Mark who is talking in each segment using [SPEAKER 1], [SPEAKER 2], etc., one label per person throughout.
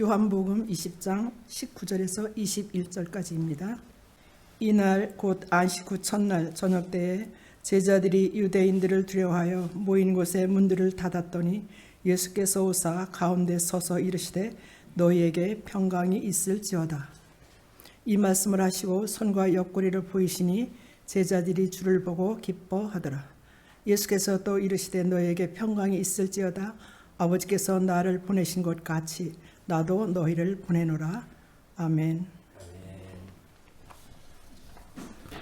[SPEAKER 1] 요한복음 20장 19절에서 21절까지입니다. 이날 곧 안식 후 첫날 저녁 때에 제자들이 유대인들을 두려워하여 모인 곳에 문들을 닫았더니 예수께서 오사 가운데 서서 이르시되 너희에게 평강이 있을지어다. 이 말씀을 하시고 손과 옆구리를 보이시니 제자들이 주를 보고 기뻐하더라. 예수께서 또 이르시되 너희에게 평강이 있을지어다. 아버지께서 나를 보내신 것 같이 나도 너희를 보내노라. 아멘.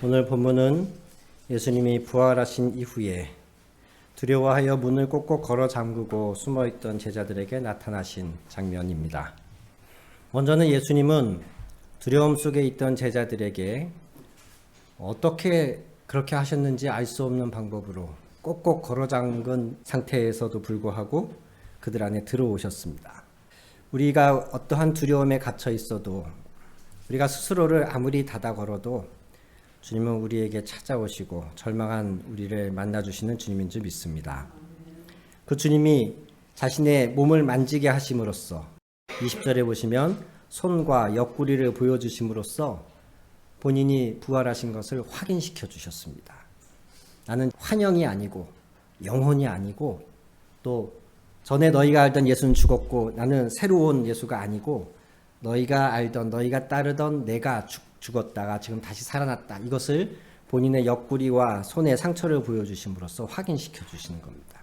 [SPEAKER 2] 오늘 본문은 예수님이 부활하신 이후에 두려워하여 문을 꼭꼭 걸어 잠그고 숨어있던 제자들에게 나타나신 장면입니다. 먼저는 예수님은 두려움 속에 있던 제자들에게 어떻게 그렇게 하셨는지 알 수 없는 방법으로 꼭꼭 걸어 잠근 상태에서도 불구하고 그들 안에 들어오셨습니다. 우리가 어떠한 두려움에 갇혀 있어도 우리가 스스로를 아무리 닫아 걸어도 주님은 우리에게 찾아오시고 절망한 우리를 만나주시는 주님인 줄 믿습니다. 그 주님이 자신의 몸을 만지게 하심으로써 20절에 보시면 손과 옆구리를 보여주심으로써 본인이 부활하신 것을 확인시켜 주셨습니다. 나는 환영이 아니고 영혼이 아니고 또 전에 너희가 알던 예수는 죽었고 나는 새로운 예수가 아니고 너희가 알던 너희가 따르던 내가 죽었다가 지금 다시 살아났다. 이것을 본인의 옆구리와 손의 상처를 보여주심으로써 확인시켜 주시는 겁니다.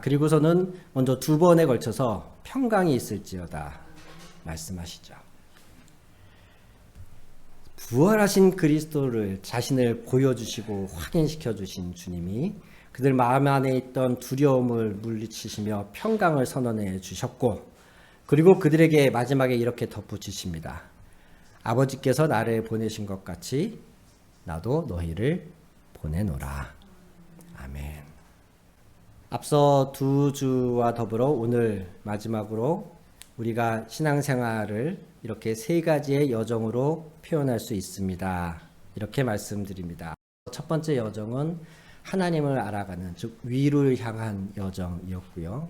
[SPEAKER 2] 그리고서는 먼저 두 번에 걸쳐서 평강이 있을지어다 말씀하시죠. 부활하신 그리스도를 자신을 보여주시고 확인시켜 주신 주님이 그들 마음 안에 있던 두려움을 물리치시며 평강을 선언해 주셨고 그리고 그들에게 마지막에 이렇게 덧붙이십니다. 아버지께서 나를 보내신 것 같이 나도 너희를 보내노라. 아멘. 앞서 두 주와 더불어 오늘 마지막으로 우리가 신앙생활을 이렇게 세 가지의 여정으로 표현할 수 있습니다. 이렇게 말씀드립니다. 첫 번째 여정은 하나님을 알아가는, 즉 위를 향한 여정이었고요.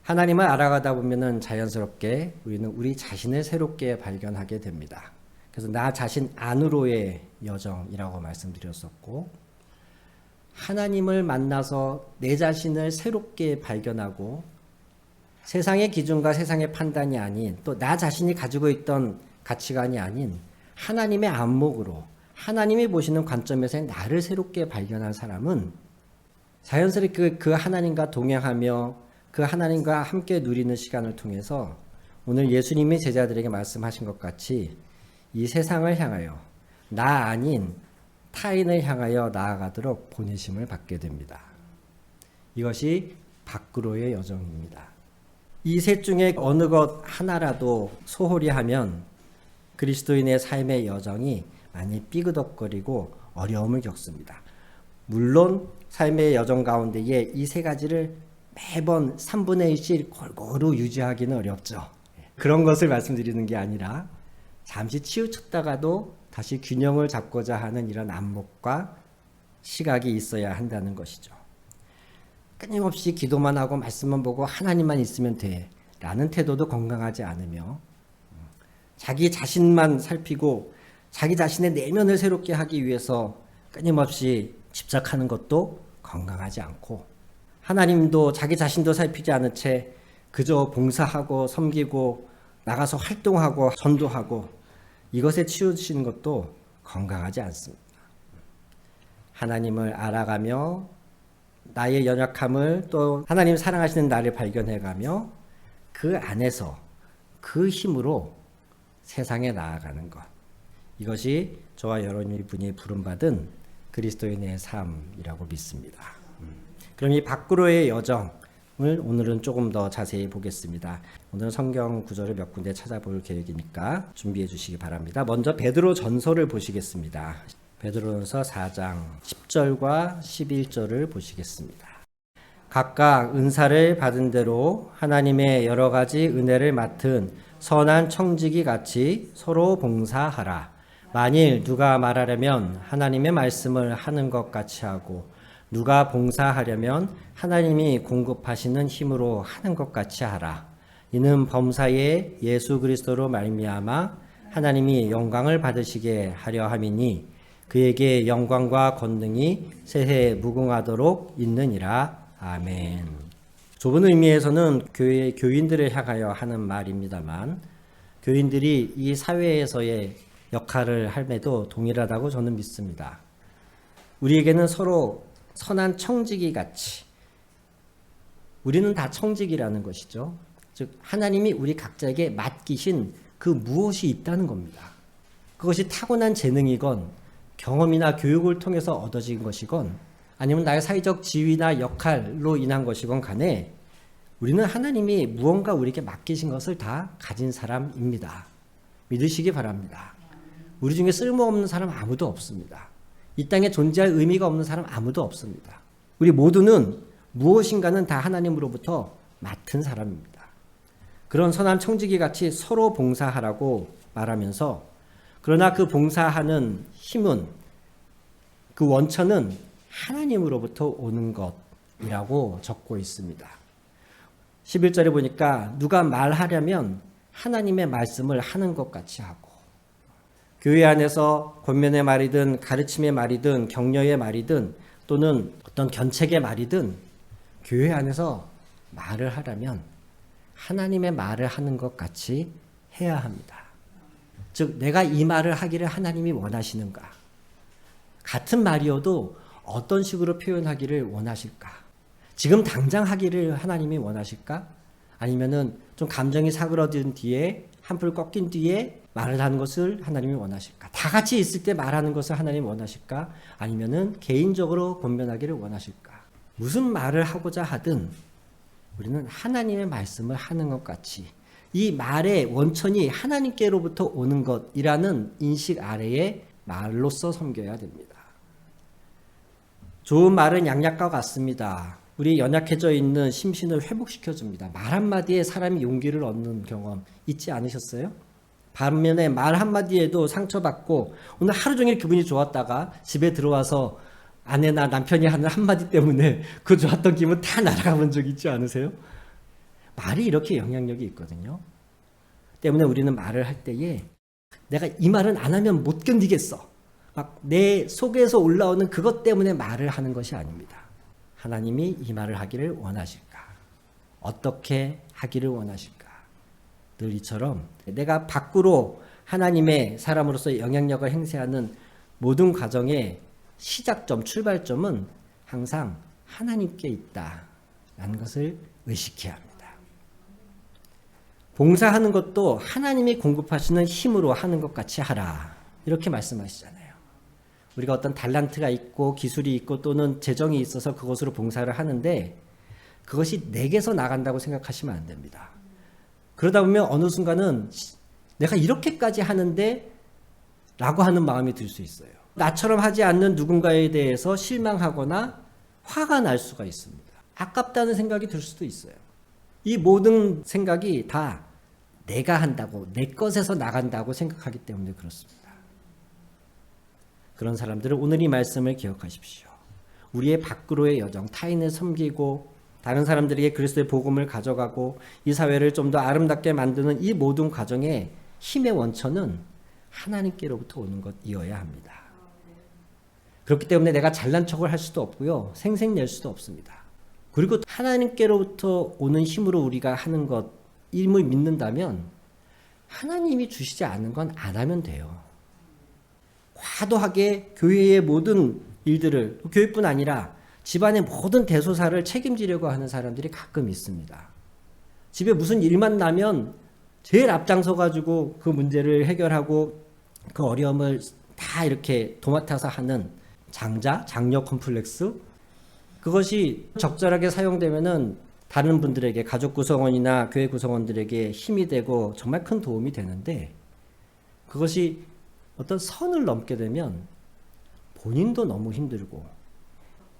[SPEAKER 2] 하나님을 알아가다 보면은 자연스럽게 우리는 우리 자신을 새롭게 발견하게 됩니다. 그래서 나 자신 안으로의 여정이라고 말씀드렸었고, 하나님을 만나서 내 자신을 새롭게 발견하고 세상의 기준과 세상의 판단이 아닌 또 나 자신이 가지고 있던 가치관이 아닌 하나님의 안목으로 하나님이 보시는 관점에서 나를 새롭게 발견한 사람은 자연스럽게 그 하나님과 동행하며 그 하나님과 함께 누리는 시간을 통해서 오늘 예수님이 제자들에게 말씀하신 것 같이 이 세상을 향하여 나 아닌 타인을 향하여 나아가도록 보내심을 받게 됩니다. 이것이 밖으로의 여정입니다. 이 셋 중에 어느 것 하나라도 소홀히 하면 그리스도인의 삶의 여정이 많이 삐그덕거리고 어려움을 겪습니다. 물론 삶의 여정 가운데에 이 세 가지를 매번 3분의 1씩 골고루 유지하기는 어렵죠. 그런 것을 말씀드리는 게 아니라 잠시 치우쳤다가도 다시 균형을 잡고자 하는 이런 안목과 시각이 있어야 한다는 것이죠. 끊임없이 기도만 하고 말씀만 보고 하나님만 있으면 돼 라는 태도도 건강하지 않으며 자기 자신만 살피고 자기 자신의 내면을 새롭게 하기 위해서 끊임없이 집착하는 것도 건강하지 않고 하나님도 자기 자신도 살피지 않은 채 그저 봉사하고 섬기고 나가서 활동하고 전도하고 이것에 치우치는 것도 건강하지 않습니다. 하나님을 알아가며 나의 연약함을 또 하나님 사랑하시는 나를 발견해가며 그 안에서 그 힘으로 세상에 나아가는 것. 이것이 저와 여러분이 부름받은 그리스도인의 삶이라고 믿습니다. 그럼 이 밖으로의 여정을 오늘은 조금 더 자세히 보겠습니다. 오늘은 성경 구절을 몇 군데 찾아볼 계획이니까 준비해 주시기 바랍니다. 먼저 베드로 전서를 보시겠습니다. 베드로전서 4장 10절과 11절을 보시겠습니다. 각각 은사를 받은 대로 하나님의 여러 가지 은혜를 맡은 선한 청지기 같이 서로 봉사하라. 만일 누가 말하려면 하나님의 말씀을 하는 것 같이 하고 누가 봉사하려면 하나님이 공급하시는 힘으로 하는 것 같이 하라. 이는 범사에 예수 그리스도로 말미암아 하나님이 영광을 받으시게 하려 함이니 그에게 영광과 권능이 세세 무궁하도록 있느니라. 아멘. 좁은 의미에서는 교회 교인들을 향하여 하는 말입니다만 교인들이 이 사회에서의 역할을 함에도 동일하다고 저는 믿습니다. 우리에게는 서로 선한 청지기 같이, 우리는 다 청지기라는 것이죠. 즉 하나님이 우리 각자에게 맡기신 그 무엇이 있다는 겁니다. 그것이 타고난 재능이건 경험이나 교육을 통해서 얻어진 것이건 아니면 나의 사회적 지위나 역할로 인한 것이건 간에 우리는 하나님이 무언가 우리에게 맡기신 것을 다 가진 사람입니다. 믿으시기 바랍니다. 우리 중에 쓸모없는 사람 아무도 없습니다. 이 땅에 존재할 의미가 없는 사람 아무도 없습니다. 우리 모두는 무엇인가는 다 하나님으로부터 맡은 사람입니다. 그런 선한 청지기 같이 서로 봉사하라고 말하면서 그러나 그 봉사하는 힘은 그 원천은 하나님으로부터 오는 것이라고 적고 있습니다. 11절에 보니까 누가 말하려면 하나님의 말씀을 하는 것 같이 하고 교회 안에서 권면의 말이든 가르침의 말이든 격려의 말이든 또는 어떤 견책의 말이든 교회 안에서 말을 하려면 하나님의 말을 하는 것 같이 해야 합니다. 즉 내가 이 말을 하기를 하나님이 원하시는가? 같은 말이어도 어떤 식으로 표현하기를 원하실까? 지금 당장 하기를 하나님이 원하실까? 아니면은 좀 감정이 사그러든 뒤에 한풀 꺾인 뒤에 말을 하는 것을 하나님이 원하실까? 다 같이 있을 때 말하는 것을 하나님이 원하실까? 아니면은 개인적으로 권면하기를 원하실까? 무슨 말을 하고자 하든 우리는 하나님의 말씀을 하는 것 같이 이 말의 원천이 하나님께로부터 오는 것이라는 인식 아래에 말로써 섬겨야 됩니다. 좋은 말은 양약과 같습니다. 우리 연약해져 있는 심신을 회복시켜줍니다. 말 한마디에 사람이 용기를 얻는 경험 있지 않으셨어요? 반면에 말 한마디에도 상처받고 오늘 하루 종일 기분이 좋았다가 집에 들어와서 아내나 남편이 하는 한마디 때문에 그 좋았던 기분 다 날아가 본 적 있지 않으세요? 말이 이렇게 영향력이 있거든요. 때문에 우리는 말을 할 때에 내가 이 말은 안 하면 못 견디겠어. 막 내 속에서 올라오는 그것 때문에 말을 하는 것이 아닙니다. 하나님이 이 말을 하기를 원하실까? 어떻게 하기를 원하실까? 늘 이처럼 내가 밖으로 하나님의 사람으로서 영향력을 행사하는 모든 과정의 시작점, 출발점은 항상 하나님께 있다라는 것을 의식해야 합니다. 봉사하는 것도 하나님이 공급하시는 힘으로 하는 것 같이 하라. 이렇게 말씀하시잖아요. 우리가 어떤 달란트가 있고 기술이 있고 또는 재정이 있어서 그것으로 봉사를 하는데 그것이 내게서 나간다고 생각하시면 안 됩니다. 그러다 보면 어느 순간은 내가 이렇게까지 하는데 라고 하는 마음이 들 수 있어요. 나처럼 하지 않는 누군가에 대해서 실망하거나 화가 날 수가 있습니다. 아깝다는 생각이 들 수도 있어요. 이 모든 생각이 다 내가 한다고 내 것에서 나간다고 생각하기 때문에 그렇습니다. 그런 사람들은 오늘 이 말씀을 기억하십시오. 우리의 밖으로의 여정, 타인을 섬기고 다른 사람들에게 그리스도의 복음을 가져가고 이 사회를 좀 더 아름답게 만드는 이 모든 과정의 힘의 원천은 하나님께로부터 오는 것이어야 합니다. 그렇기 때문에 내가 잘난 척을 할 수도 없고요. 생색낼 수도 없습니다. 그리고 하나님께로부터 오는 힘으로 우리가 하는 것임을 믿는다면 하나님이 주시지 않은 건 안 하면 돼요. 과도하게 교회의 모든 일들을, 교회뿐 아니라 집안의 모든 대소사를 책임지려고 하는 사람들이 가끔 있습니다. 집에 무슨 일만 나면 제일 앞장서 가지고 그 문제를 해결하고 그 어려움을 다 이렇게 도맡아서 하는 장녀 컴플렉스, 그것이 적절하게 사용되면은 다른 분들에게, 가족 구성원이나 교회 구성원들에게 힘이 되고 정말 큰 도움이 되는데 그것이 어떤 선을 넘게 되면 본인도 너무 힘들고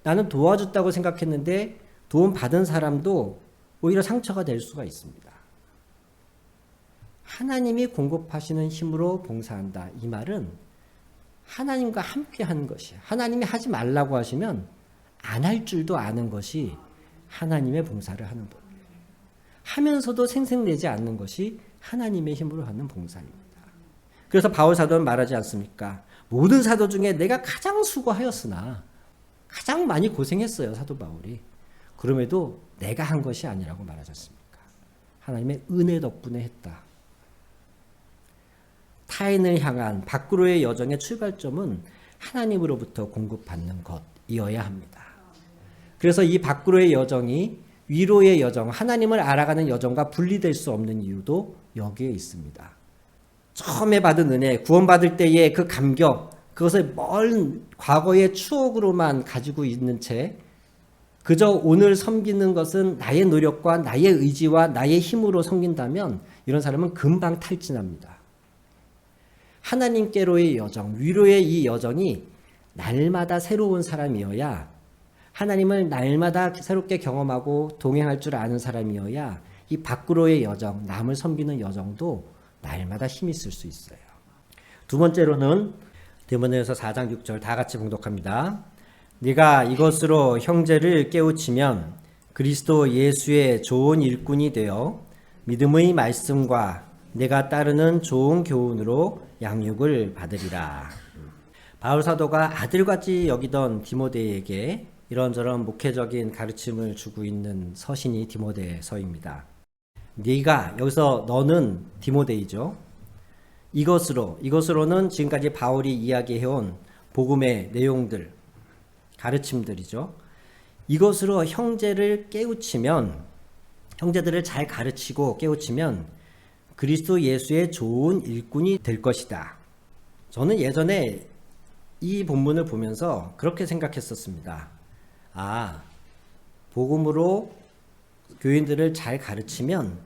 [SPEAKER 2] 나는 도와줬다고 생각했는데 도움 받은 사람도 오히려 상처가 될 수가 있습니다. 하나님이 공급하시는 힘으로 봉사한다. 이 말은 하나님과 함께 하는 것이에요. 하나님이 하지 말라고 하시면 안 할 줄도 아는 것이 하나님의 봉사를 하는 법이에요. 하면서도 생색내지 않는 것이 하나님의 힘으로 하는 봉사입니다. 그래서 바울 사도는 말하지 않습니까? 모든 사도 중에 내가 가장 수고하였으나 가장 많이 고생했어요, 사도 바울이. 그럼에도 내가 한 것이 아니라고 말하지 않습니까? 하나님의 은혜 덕분에 했다. 타인을 향한 밖으로의 여정의 출발점은 하나님으로부터 공급받는 것이어야 합니다. 그래서 이 밖으로의 여정이 위로의 여정, 하나님을 알아가는 여정과 분리될 수 없는 이유도 여기에 있습니다. 처음에 받은 은혜, 구원받을 때의 그 감격, 그것을 먼 과거의 추억으로만 가지고 있는 채 그저 오늘 섬기는 것은 나의 노력과 나의 의지와 나의 힘으로 섬긴다면 이런 사람은 금방 탈진합니다. 하나님께로의 여정, 위로의 이 여정이 날마다 새로운 사람이어야, 하나님을 날마다 새롭게 경험하고 동행할 줄 아는 사람이어야 이 밖으로의 여정, 남을 섬기는 여정도 날마다 힘이 있을 수 있어요. 두 번째로는 디모데후서 4장 6절 다 같이 봉독합니다. 네가 이것으로 형제를 깨우치면 그리스도 예수의 좋은 일꾼이 되어 믿음의 말씀과 내가 따르는 좋은 교훈으로 양육을 받으리라. 바울 사도가 아들같이 여기던 디모데에게 이런저런 목회적인 가르침을 주고 있는 서신이 디모데서입니다. 네가, 여기서 너는 디모데이죠. 이것으로는 지금까지 바울이 이야기해온 복음의 내용들, 가르침들이죠. 이것으로 형제를 깨우치면, 형제들을 잘 가르치고 깨우치면 그리스도 예수의 좋은 일꾼이 될 것이다. 저는 예전에 이 본문을 보면서 그렇게 생각했었습니다. 복음으로 교인들을 잘 가르치면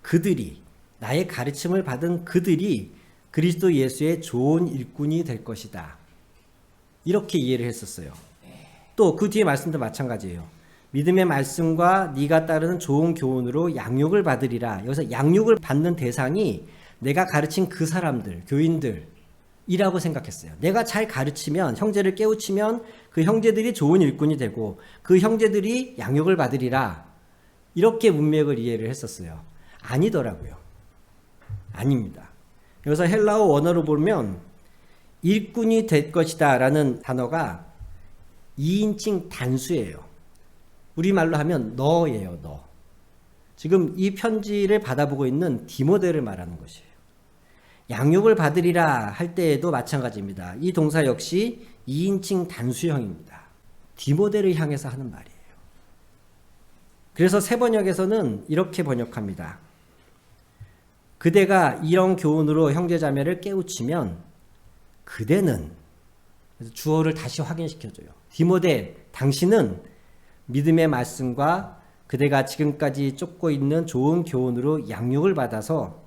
[SPEAKER 2] 그들이, 나의 가르침을 받은 그들이 그리스도 예수의 좋은 일꾼이 될 것이다. 이렇게 이해를 했었어요. 또 그 뒤에 말씀도 마찬가지예요. 믿음의 말씀과 네가 따르는 좋은 교훈으로 양육을 받으리라. 여기서 양육을 받는 대상이 내가 가르친 그 사람들, 교인들이라고 생각했어요. 내가 잘 가르치면, 형제를 깨우치면 그 형제들이 좋은 일꾼이 되고 그 형제들이 양육을 받으리라. 이렇게 문맥을 이해를 했었어요. 아니더라고요. 아닙니다. 여기서 헬라어 원어로 보면 일꾼이 될 것이다 라는 단어가 2인칭 단수예요. 우리말로 하면 너예요, 너. 지금 이 편지를 받아보고 있는 디모데를 말하는 것이에요. 양육을 받으리라 할 때에도 마찬가지입니다. 이 동사 역시 2인칭 단수형입니다. 디모데를 향해서 하는 말이에요. 그래서 새 번역에서는 이렇게 번역합니다. 그대가 이런 교훈으로 형제자매를 깨우치면 그대는, 주어를 다시 확인시켜줘요. 디모데, 당신은 믿음의 말씀과 그대가 지금까지 쫓고 있는 좋은 교훈으로 양육을 받아서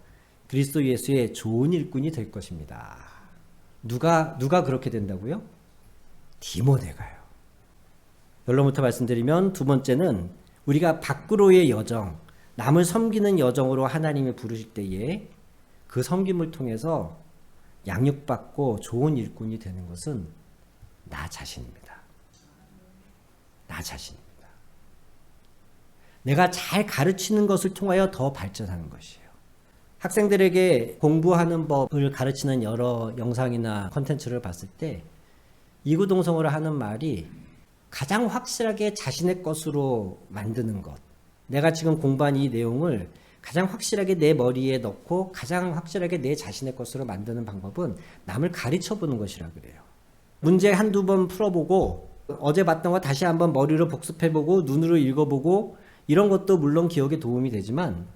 [SPEAKER 2] 그리스도 예수의 좋은 일꾼이 될 것입니다. 누가 그렇게 된다고요? 디모데가요. 결론부터 말씀드리면 두 번째는 우리가 밖으로의 여정, 남을 섬기는 여정으로 하나님이 부르실 때에 그 섬김을 통해서 양육받고 좋은 일꾼이 되는 것은 나 자신입니다. 나 자신입니다. 내가 잘 가르치는 것을 통하여 더 발전하는 것이에요. 학생들에게 공부하는 법을 가르치는 여러 영상이나 컨텐츠를 봤을 때 이구동성으로 하는 말이 가장 확실하게 자신의 것으로 만드는 것. 내가 지금 공부한 이 내용을 가장 확실하게 내 머리에 넣고 가장 확실하게 내 자신의 것으로 만드는 방법은 남을 가르쳐 보는 것이라 그래요. 문제 한두 번 풀어보고 어제 봤던 거 다시 한번 머리로 복습해보고 눈으로 읽어보고 이런 것도 물론 기억에 도움이 되지만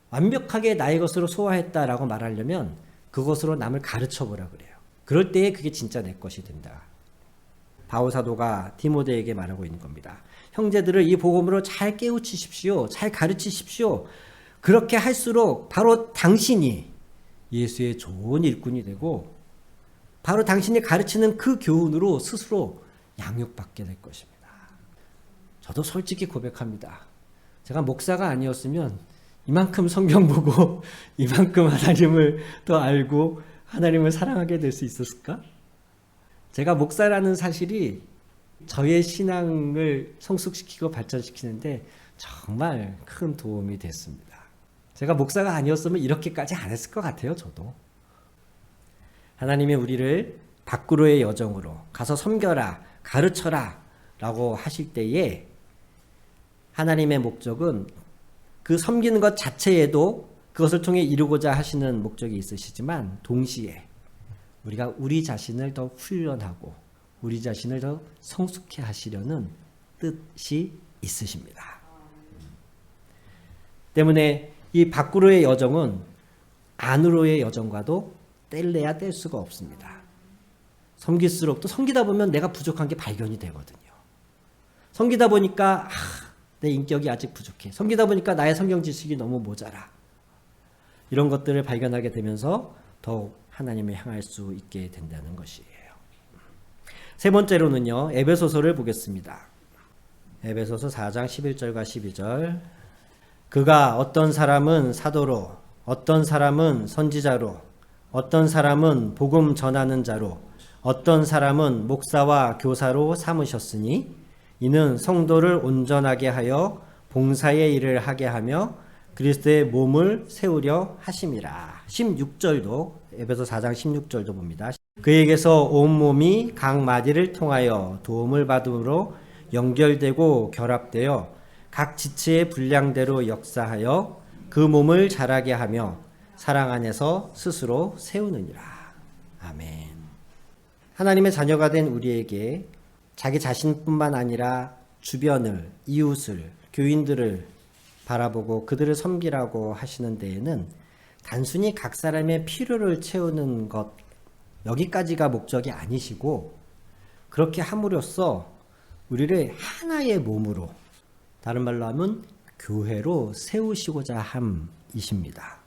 [SPEAKER 2] 완벽하게 나의 것으로 소화했다라고 말하려면 그것으로 남을 가르쳐 보라 그래요. 그럴 때에 그게 진짜 내 것이 된다. 바울 사도가 디모데에게 말하고 있는 겁니다. 형제들을 이 복음으로 잘 깨우치십시오. 잘 가르치십시오. 그렇게 할수록 바로 당신이 예수의 좋은 일꾼이 되고 바로 당신이 가르치는 그 교훈으로 스스로 양육받게 될 것입니다. 저도 솔직히 고백합니다. 제가 목사가 아니었으면 이만큼 성경 보고 이만큼 하나님을 더 알고 하나님을 사랑하게 될 수 있었을까? 제가 목사라는 사실이 저의 신앙을 성숙시키고 발전시키는데 정말 큰 도움이 됐습니다. 제가 목사가 아니었으면 이렇게까지 안 했을 것 같아요, 저도. 하나님이 우리를 밖으로의 여정으로 가서 섬겨라, 가르쳐라 라고 하실 때에 하나님의 목적은 그 섬기는 것 자체에도 그것을 통해 이루고자 하시는 목적이 있으시지만 동시에 우리가 우리 자신을 더 훈련하고 우리 자신을 더 성숙해 하시려는 뜻이 있으십니다. 때문에 이 밖으로의 여정은 안으로의 여정과도 뗄래야 뗄 수가 없습니다. 섬길수록 또 섬기다 보면 내가 부족한 게 발견이 되거든요. 섬기다 보니까 내 인격이 아직 부족해. 섬기다 보니까 나의 성경 지식이 너무 모자라. 이런 것들을 발견하게 되면서 더욱 하나님을 향할 수 있게 된다는 것이에요. 세 번째로는요, 에베소서를 보겠습니다. 에베소서 4장 11절과 12절. 그가 어떤 사람은 사도로, 어떤 사람은 선지자로, 어떤 사람은 복음 전하는 자로, 어떤 사람은 목사와 교사로 삼으셨으니 이는 성도를 온전하게 하여 봉사의 일을 하게 하며 그리스도의 몸을 세우려 하심이라. 16절도 에베소 4장 16절도 봅니다. 그에게서 온몸이 각 마디를 통하여 도움을 받음으로 연결되고 결합되어 각 지체의 분량대로 역사하여 그 몸을 자라게 하며 사랑 안에서 스스로 세우느니라. 아멘. 하나님의 자녀가 된 우리에게 자기 자신뿐만 아니라 주변을, 이웃을, 교인들을 바라보고 그들을 섬기라고 하시는 데에는 단순히 각 사람의 필요를 채우는 것, 여기까지가 목적이 아니시고 그렇게 함으로써 우리를 하나의 몸으로, 다른 말로 하면 교회로 세우시고자 함이십니다.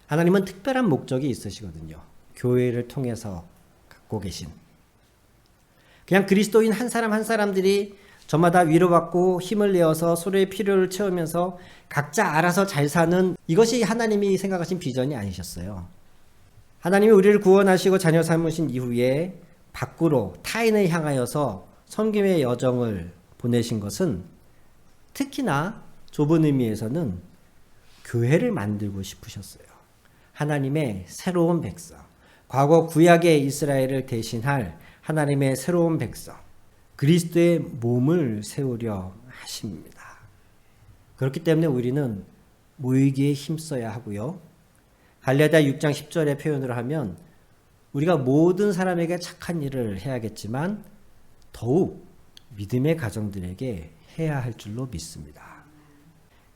[SPEAKER 2] 하나님은 특별한 목적이 있으시거든요. 교회를 통해서 갖고 계신. 그냥 그리스도인 한 사람 한 사람들이 저마다 위로받고 힘을 내어서 서로의 필요를 채우면서 각자 알아서 잘 사는, 이것이 하나님이 생각하신 비전이 아니셨어요. 하나님이 우리를 구원하시고 자녀 삼으신 이후에 밖으로 타인을 향하여서 섬김의 여정을 보내신 것은 특히나 좁은 의미에서는 교회를 만들고 싶으셨어요. 하나님의 새로운 백성, 과거 구약의 이스라엘을 대신할 하나님의 새로운 백성, 그리스도의 몸을 세우려 하십니다. 그렇기 때문에 우리는 모이기에 힘써야 하고요. 갈라디아 6장 10절의 표현으로 하면 우리가 모든 사람에게 착한 일을 해야겠지만 더욱 믿음의 가정들에게 해야 할 줄로 믿습니다.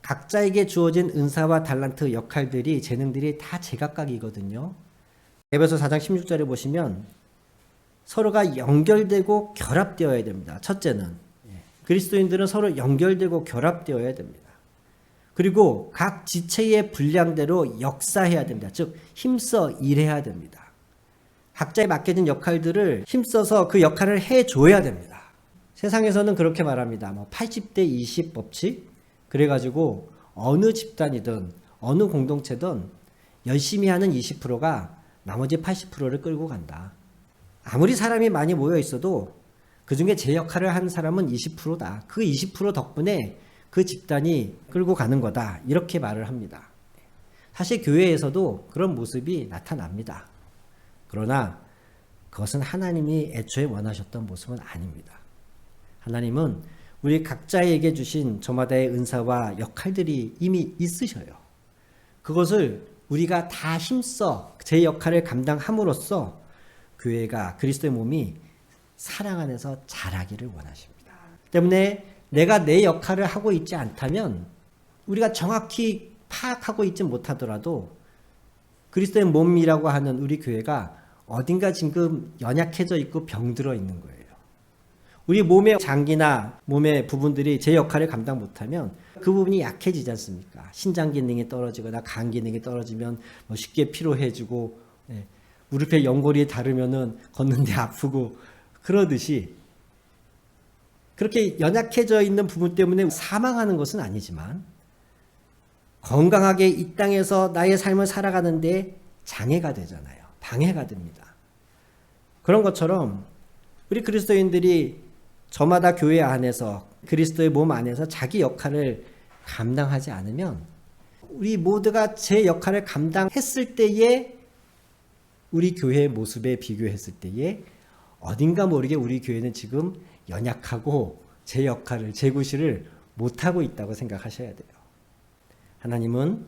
[SPEAKER 2] 각자에게 주어진 은사와 달란트, 역할들이, 재능들이 다 제각각이거든요. 에베소 4장 16절에 보시면 서로가 연결되고 결합되어야 됩니다. 첫째는 그리스도인들은 서로 연결되고 결합되어야 됩니다. 그리고 각 지체의 분량대로 역사해야 됩니다. 즉 힘써 일해야 됩니다. 각자에 맡겨진 역할들을 힘써서 그 역할을 해줘야 됩니다. 세상에서는 그렇게 말합니다. 80대 20 법칙. 그래가지고 어느 집단이든 어느 공동체든 열심히 하는 20%가 나머지 80%를 끌고 간다. 아무리 사람이 많이 모여 있어도 그중에 제 역할을 하는 사람은 20%다. 그 20% 덕분에 그 집단이 끌고 가는 거다. 이렇게 말을 합니다. 사실 교회에서도 그런 모습이 나타납니다. 그러나 그것은 하나님이 애초에 원하셨던 모습은 아닙니다. 하나님은 우리 각자에게 주신 저마다의 은사와 역할들이 이미 있으셔요. 그것을 우리가 다 힘써 제 역할을 감당함으로써 교회가, 그리스도의 몸이 사랑 안에서 자라기를 원하십니다. 때문에 내가 내 역할을 하고 있지 않다면 우리가 정확히 파악하고 있지 못하더라도 그리스도의 몸이라고 하는 우리 교회가 어딘가 지금 연약해져 있고 병들어 있는 거예요. 우리 몸의 장기나 몸의 부분들이 제 역할을 감당 못하면 그 부분이 약해지지 않습니까? 신장 기능이 떨어지거나 간 기능이 떨어지면 쉽게 피로해지고, 무릎에 연골이 닳으면은 걷는데 아프고, 그러듯이 그렇게 연약해져 있는 부분 때문에 사망하는 것은 아니지만 건강하게 이 땅에서 나의 삶을 살아가는데 장애가 되잖아요. 방해가 됩니다. 그런 것처럼 우리 그리스도인들이 저마다 교회 안에서 그리스도의 몸 안에서 자기 역할을 감당하지 않으면 우리 모두가 제 역할을 감당했을 때에 우리 교회의 모습에 비교했을 때에 어딘가 모르게 우리 교회는 지금 연약하고 제 역할을, 제 구실을 못하고 있다고 생각하셔야 돼요. 하나님은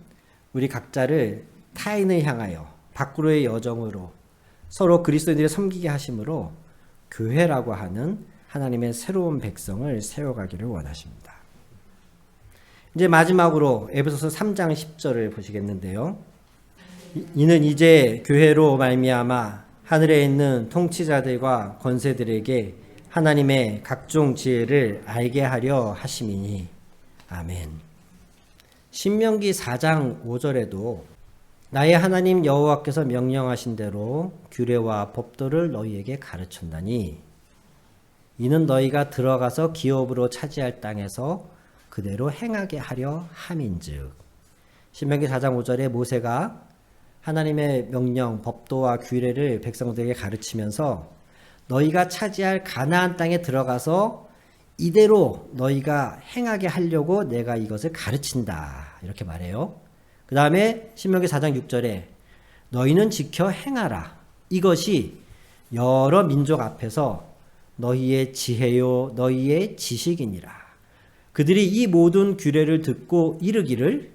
[SPEAKER 2] 우리 각자를 타인을 향하여 밖으로의 여정으로 서로 그리스도인들을 섬기게 하심으로 교회라고 하는 하나님의 새로운 백성을 세워가기를 원하십니다. 이제 마지막으로 에베소서 3장 10절을 보시겠는데요. 이는 이제 교회로 말미암아 하늘에 있는 통치자들과 권세들에게 하나님의 각종 지혜를 알게 하려 하심이니 아멘. 신명기 4장 5절에도 나의 하나님 여호와께서 명령하신 대로 규례와 법도를 너희에게 가르쳤나니 이는 너희가 들어가서 기업으로 차지할 땅에서 그대로 행하게 하려 함인즉. 신명기 4장 5절에 모세가 하나님의 명령, 법도와 규례를 백성들에게 가르치면서 너희가 차지할 가나안 땅에 들어가서 이대로 너희가 행하게 하려고 내가 이것을 가르친다. 이렇게 말해요. 그 다음에 신명기 4장 6절에 너희는 지켜 행하라. 이것이 여러 민족 앞에서 너희의 지혜요 너희의 지식이니라. 그들이 이 모든 규례를 듣고 이르기를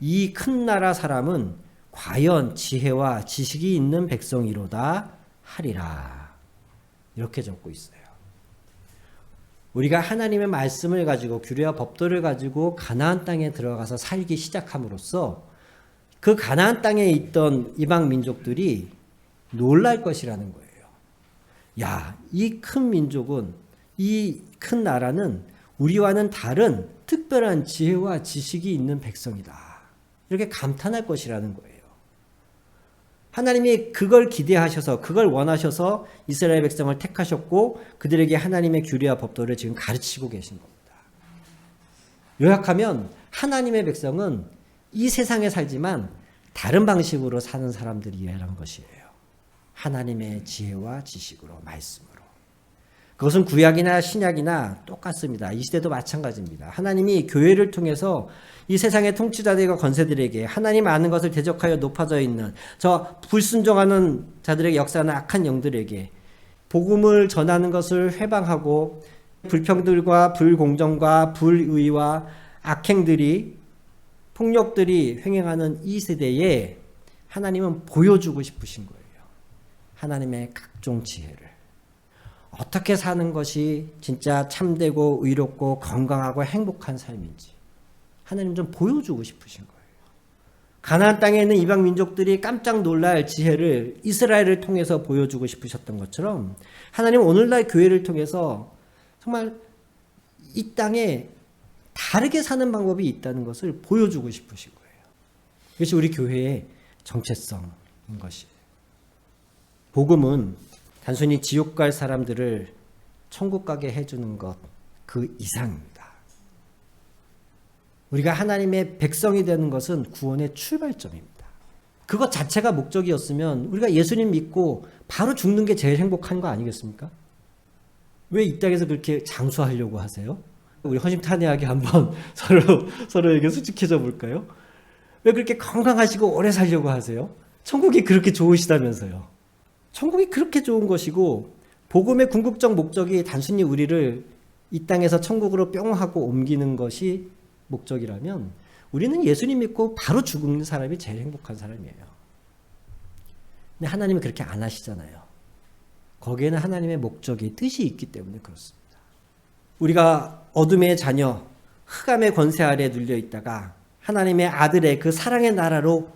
[SPEAKER 2] 이 큰 나라 사람은 과연 지혜와 지식이 있는 백성이로다 하리라. 이렇게 적고 있어요. 우리가 하나님의 말씀을 가지고 규례와 법도를 가지고 가나안 땅에 들어가서 살기 시작함으로써 그 가나안 땅에 있던 이방 민족들이 놀랄 것이라는 거예요. 야, 이 큰 민족은, 이 큰 나라는 우리와는 다른 특별한 지혜와 지식이 있는 백성이다. 이렇게 감탄할 것이라는 거예요. 하나님이 그걸 기대하셔서, 그걸 원하셔서 이스라엘 백성을 택하셨고 그들에게 하나님의 규례와 법도를 지금 가르치고 계신 겁니다. 요약하면 하나님의 백성은 이 세상에 살지만 다른 방식으로 사는 사람들이라는 것이에요. 하나님의 지혜와 지식으로, 말씀으로. 그것은 구약이나 신약이나 똑같습니다. 이 시대도 마찬가지입니다. 하나님이 교회를 통해서 이 세상의 통치자들과 권세들에게 하나님 아는 것을 대적하여 높아져 있는 저 불순종하는 자들에게 역사하는 악한 영들에게 복음을 전하는 것을 회방하고 불평들과 불공정과 불의와 악행들이 폭력들이 횡행하는 이 세대에 하나님은 보여주고 싶으신 거예요. 하나님의 각종 지혜를. 어떻게 사는 것이 진짜 참되고 의롭고 건강하고 행복한 삶인지 하나님 좀 보여주고 싶으신 거예요. 가나안 땅에 있는 이방 민족들이 깜짝 놀랄 지혜를 이스라엘을 통해서 보여주고 싶으셨던 것처럼 하나님은 오늘날 교회를 통해서 정말 이 땅에 다르게 사는 방법이 있다는 것을 보여주고 싶으신 거예요. 이것이 우리 교회의 정체성인 것이에요. 복음은 단순히 지옥 갈 사람들을 천국 가게 해주는 것 그 이상입니다. 우리가 하나님의 백성이 되는 것은 구원의 출발점입니다. 그것 자체가 목적이었으면 우리가 예수님 믿고 바로 죽는 게 제일 행복한 거 아니겠습니까? 왜 이 땅에서 그렇게 장수하려고 하세요? 우리 허심탄회하게 한번 서로에게 솔직해져 볼까요? 왜 그렇게 건강하시고 오래 살려고 하세요? 천국이 그렇게 좋으시다면서요. 천국이 그렇게 좋은 것이고 복음의 궁극적 목적이 단순히 우리를 이 땅에서 천국으로 뿅 하고 옮기는 것이 목적이라면 우리는 예수님 믿고 바로 죽는 사람이 제일 행복한 사람이에요. 근데 하나님은 그렇게 안 하시잖아요. 거기에는 하나님의 목적이, 뜻이 있기 때문에 그렇습니다. 우리가 어둠의 자녀, 흑암의 권세 아래에 눌려 있다가 하나님의 아들의 그 사랑의 나라로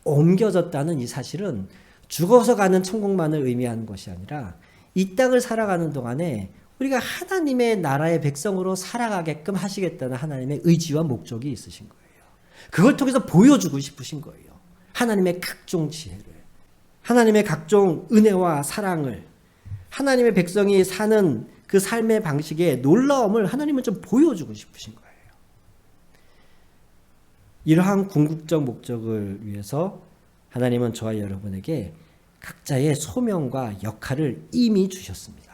[SPEAKER 2] 옮겨졌다는 이 사실은 죽어서 가는 천국만을 의미하는 것이 아니라 이 땅을 살아가는 동안에 우리가 하나님의 나라의 백성으로 살아가게끔 하시겠다는 하나님의 의지와 목적이 있으신 거예요. 그걸 통해서 보여주고 싶으신 거예요. 하나님의 각종 지혜를, 하나님의 각종 은혜와 사랑을, 하나님의 백성이 사는 그 삶의 방식의 놀라움을 하나님은 좀 보여주고 싶으신 거예요. 이러한 궁극적 목적을 위해서 하나님은 저와 여러분에게 각자의 소명과 역할을 이미 주셨습니다.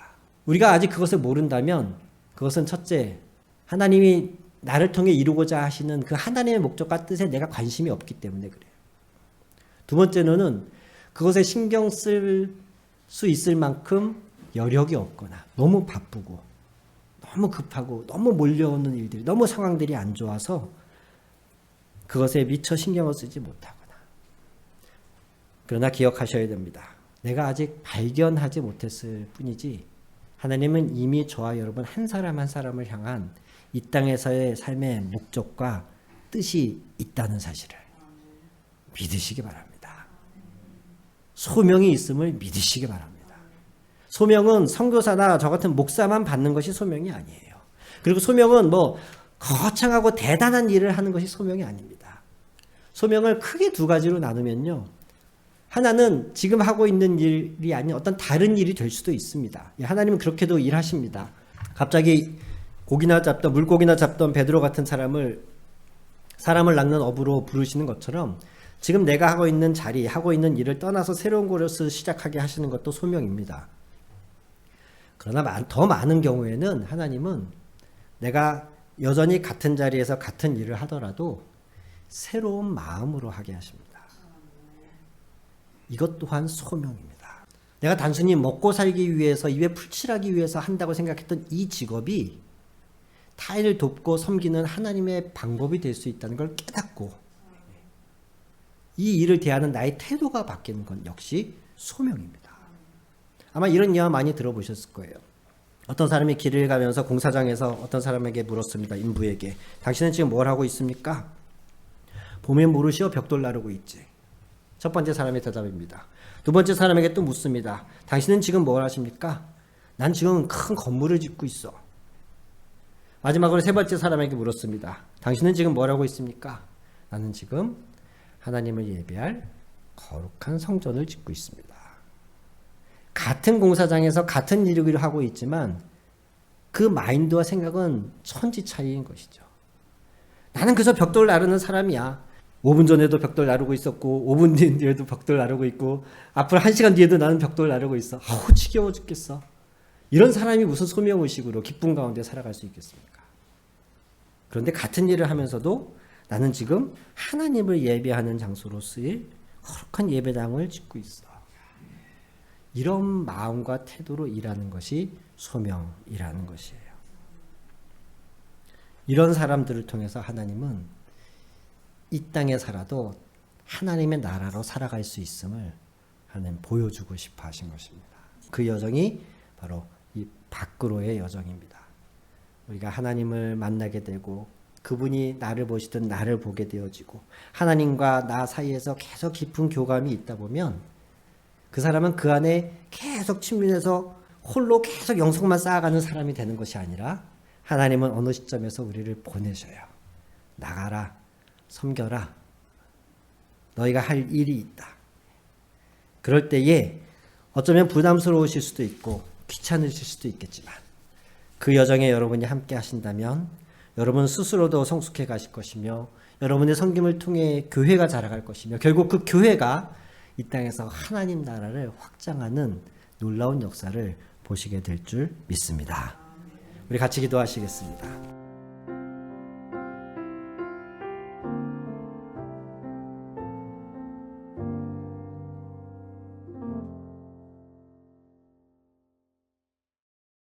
[SPEAKER 2] 우리가 아직 그것을 모른다면 그 그것은 첫째, 하나님이 나를 통해 이루고자 하시는 그 하나님의 목적과 뜻에 내가 관심이 없기 때문에 그래요. 두 번째로는 그것에 신경 쓸 수 있을 만큼 여력이 없거나 너무 바쁘고 너무 급하고 너무 몰려오는 일들이, 너무 상황들이 안 좋아서 그것에 미처 신경을 쓰지 못하거나. 그러나 기억하셔야 됩니다. 내가 아직 발견하지 못했을 뿐이지 하나님은 이미 저와 여러분 한 사람 한 사람을 향한 이 땅에서의 삶의 목적과 뜻이 있다는 사실을 믿으시기 바랍니다. 소명이 있음을 믿으시기 바랍니다. 소명은 선교사나 저 같은 목사만 받는 것이 소명이 아니에요. 그리고 소명은 뭐 거창하고 대단한 일을 하는 것이 소명이 아닙니다. 소명을 크게 두 가지로 나누면요. 하나는 지금 하고 있는 일이 아닌 어떤 다른 일이 될 수도 있습니다. 하나님은 그렇게도 일하십니다. 갑자기 물고기나 잡던 베드로 같은 사람을 낚는 어부로 부르시는 것처럼 지금 내가 하고 있는 자리, 하고 있는 일을 떠나서 새로운 곳을 시작하게 하시는 것도 소명입니다. 그러나 더 많은 경우에는 하나님은 내가 여전히 같은 자리에서 같은 일을 하더라도 새로운 마음으로 하게 하십니다. 이것 또한 소명입니다. 내가 단순히 먹고 살기 위해서, 입에 풀칠하기 위해서 한다고 생각했던 이 직업이 타인을 돕고 섬기는 하나님의 방법이 될 수 있다는 걸 깨닫고 이 일을 대하는 나의 태도가 바뀌는 건 역시 소명입니다. 아마 이런 이야기 많이 들어보셨을 거예요. 어떤 사람이 길을 가면서 공사장에서 어떤 사람에게 물었습니다. 인부에게. 당신은 지금 뭘 하고 있습니까? 보면 모르시오, 벽돌 나르고 있지. 첫 번째 사람의 대답입니다. 두 번째 사람에게 또 묻습니다. 당신은 지금 뭘 하십니까? 난 지금 큰 건물을 짓고 있어. 마지막으로 세 번째 사람에게 물었습니다. 당신은 지금 뭘 하고 있습니까? 나는 지금 하나님을 예배할 거룩한 성전을 짓고 있습니다. 같은 공사장에서 같은 일을 하고 있지만 그 마인드와 생각은 천지 차이인 것이죠. 나는 그저 벽돌 나르는 사람이야. 5분 전에도 벽돌 나르고 있었고 5분 뒤에도 벽돌 나르고 있고 앞으로 1시간 뒤에도 나는 벽돌 나르고 있어. 아우 지겨워 죽겠어. 이런 사람이 무슨 소명의식으로 기쁨 가운데 살아갈 수 있겠습니까? 그런데 같은 일을 하면서도 나는 지금 하나님을 예배하는 장소로 쓰일 거룩한 예배당을 짓고 있어. 이런 마음과 태도로 일하는 것이 소명이라는 것이에요. 이런 사람들을 통해서 하나님은 이 땅에 살아도 하나님의 나라로 살아갈 수 있음을 하나님 보여주고 싶어 하신 것입니다. 그 여정이 바로 이 밖으로의 여정입니다. 우리가 하나님을 만나게 되고 그분이 나를 보시든 나를 보게 되어지고 하나님과 나 사이에서 계속 깊은 교감이 있다 보면 그 사람은 그 안에 계속 침륜해서 홀로 계속 영성만 쌓아가는 사람이 되는 것이 아니라 하나님은 어느 시점에서 우리를 보내셔요. 나가라, 섬겨라. 너희가 할 일이 있다. 그럴 때에 어쩌면 부담스러우실 수도 있고 귀찮으실 수도 있겠지만 그 여정에 여러분이 함께 하신다면 여러분 스스로도 성숙해 가실 것이며 여러분의 섬김을 통해 교회가 자라갈 것이며 결국 그 교회가 이 땅에서 하나님 나라를 확장하는 놀라운 역사를 보시게 될 줄 믿습니다. 우리 같이 기도하시겠습니다.